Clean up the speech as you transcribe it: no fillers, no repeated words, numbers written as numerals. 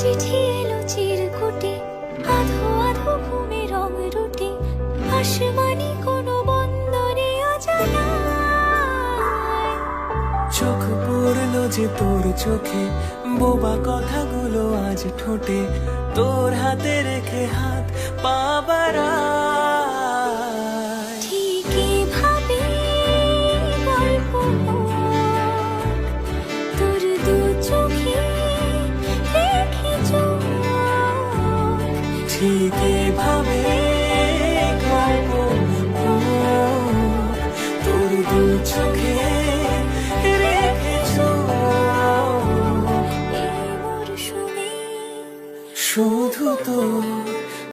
চিঠি এলো চিরকুটে, আধো আধো ঘুমে রং রুটে, আসমানি কোনো বন্দরে অজানায়। চোখ পড়লো যে তোর চোখে, বোবা কথাগুলো আজ ঠোঁটে, তোর হাতে রেখে হাত পা বাড়ায়। ঠিক এভাবে গল্প হোক, তোর দু চোখে রেখে চোখ। ঠিক এভাবে গল্প হোক, তোর দু চোখে